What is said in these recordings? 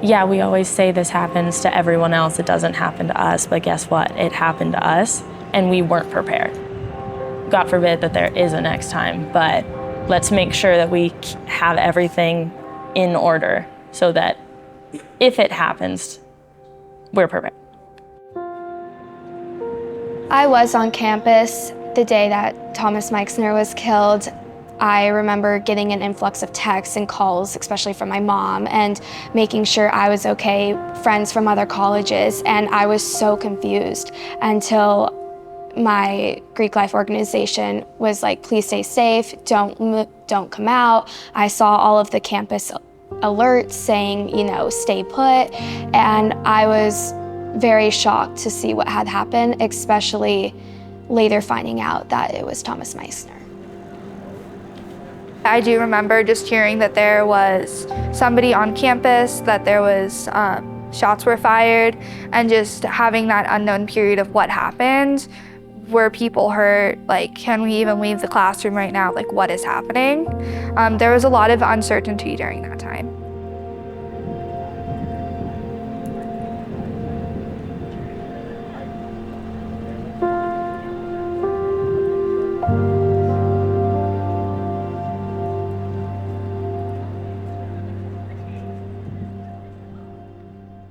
Yeah, we always say this happens to everyone else, it doesn't happen to us, but guess what? It happened to us, and we weren't prepared. God forbid that there is a next time, but let's make sure that we have everything in order so that if it happens, we're prepared. I was on campus the day that Thomas Meixner was killed. I remember getting an influx of texts and calls, especially from my mom, and making sure I was okay, friends from other colleges, and I was so confused until my Greek life organization was like, please stay safe, don't come out. I saw all of the campus alerts saying, stay put, and I was very shocked to see what had happened, especially later finding out that it was Thomas Meixner. I do remember just hearing that there was somebody on campus, that there was shots were fired, and just having that unknown period of what happened. Were people hurt? Like, can we even leave the classroom right now? Like, what is happening? There was a lot of uncertainty during that time.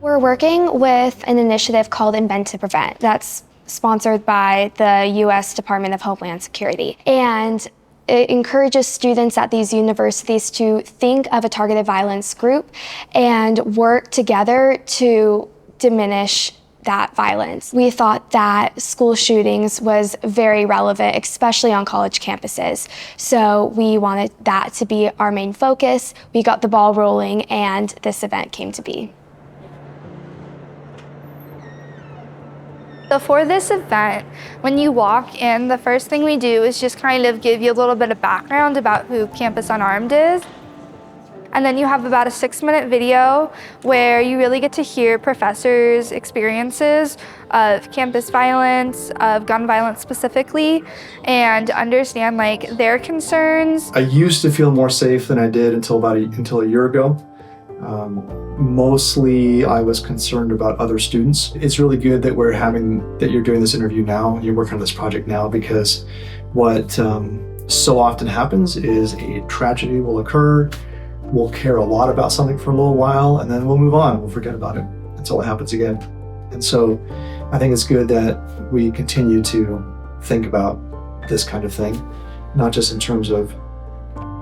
We're working with an initiative called Invent to Prevent that's sponsored by the U.S. Department of Homeland Security. And it encourages students at these universities to think of a targeted violence group and work together to diminish that violence. We thought that school shootings was very relevant, especially on college campuses. So we wanted that to be our main focus. We got the ball rolling, and this event came to be. So for this event, when you walk in, the first thing we do is just kind of give you a little bit of background about who Campus Unarmed is. And then you have about a 6-minute video where you really get to hear professors' experiences of campus violence, of gun violence specifically, and understand like their concerns. I used to feel more safe than I did until a year ago. Mostly I was concerned about other students. It's really good that you're doing this interview now, you're working on this project now, because what so often happens is a tragedy will occur, we'll care a lot about something for a little while, and then we'll move on, we'll forget about it until it happens again. And so I think it's good that we continue to think about this kind of thing, not just in terms of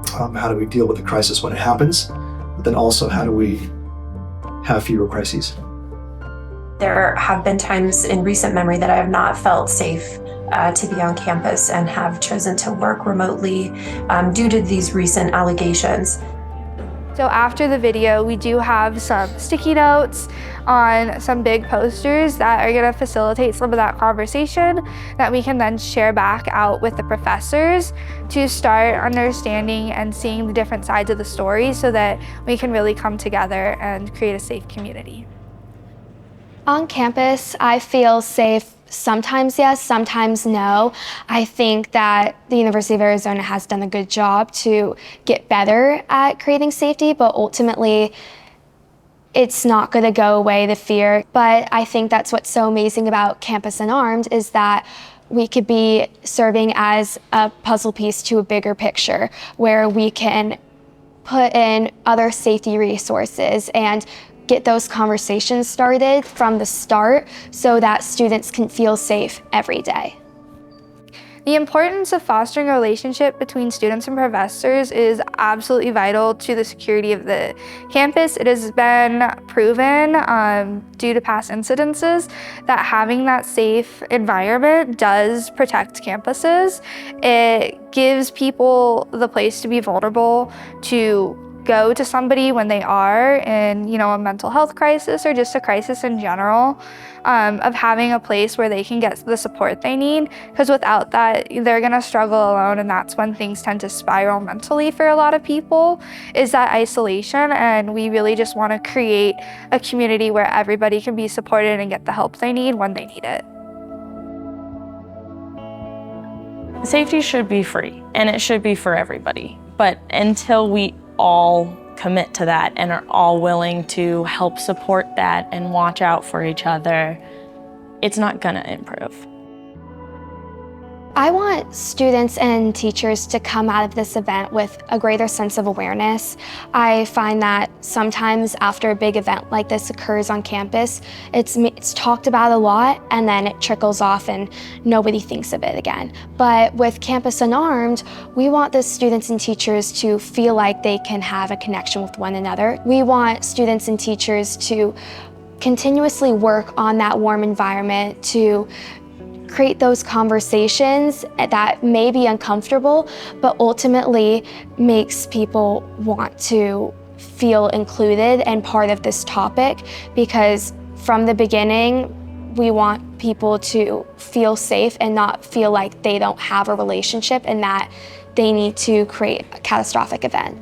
how do we deal with the crisis when it happens, but then also how do we have fewer crises. There have been times in recent memory that I have not felt safe to be on campus and have chosen to work remotely due to these recent allegations. So after the video, we do have some sticky notes on some big posters that are gonna facilitate some of that conversation that we can then share back out with the professors to start understanding and seeing the different sides of the story so that we can really come together and create a safe community. On campus, I feel safe. Sometimes yes, sometimes no. I think that the University of Arizona has done a good job to get better at creating safety, but ultimately it's not going to go away, the fear. But I think that's what's so amazing about Campus Unarmed is that we could be serving as a puzzle piece to a bigger picture where we can put in other safety resources and get those conversations started from the start so that students can feel safe every day. The importance of fostering a relationship between students and professors is absolutely vital to the security of the campus. It has been proven due to past incidences that having that safe environment does protect campuses. It gives people the place to be vulnerable, to go to somebody when they are in, a mental health crisis or just a crisis in general, of having a place where they can get the support they need. Because without that, they're gonna struggle alone, and that's when things tend to spiral mentally for a lot of people, is that isolation. And we really just wanna create a community where everybody can be supported and get the help they need when they need it. Safety should be free, and it should be for everybody. But until we all commit to that and are all willing to help support that and watch out for each other, it's not gonna improve. I want students and teachers to come out of this event with a greater sense of awareness. I find that sometimes after a big event like this occurs on campus, it's talked about a lot and then it trickles off and nobody thinks of it again. But with Campus Unarmed, we want the students and teachers to feel like they can have a connection with one another. We want students and teachers to continuously work on that warm environment, to create those conversations that may be uncomfortable, but ultimately makes people want to feel included and part of this topic, because from the beginning, we want people to feel safe and not feel like they don't have a relationship and that they need to create a catastrophic event.